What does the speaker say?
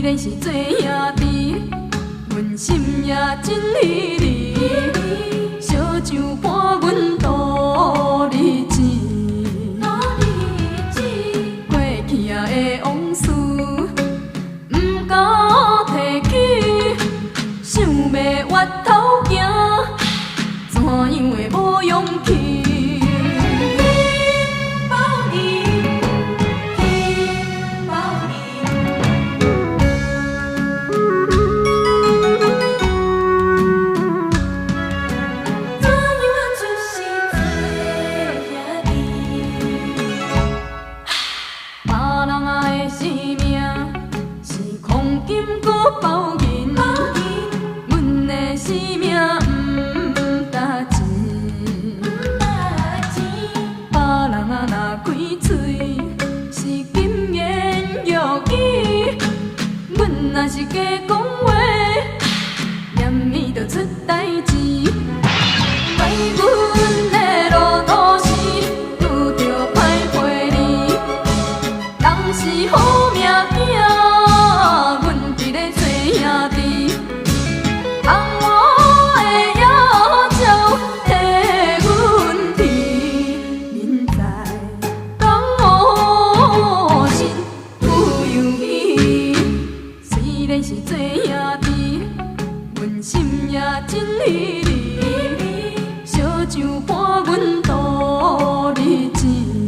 然是做兄弟，阮心也真离离。烧酒伴阮度日子，过去啊的往事，毋敢提起。想要越头行，怎样会无勇气？包银，阮的生命毋值钱。别人啊若开嘴是金言玉语，阮若是假讲话，念咪就出代志。怪阮的路途是拄着歹陪你，人是好命囝。是做兄弟，阮心也真离离。烧酒伴阮度日子。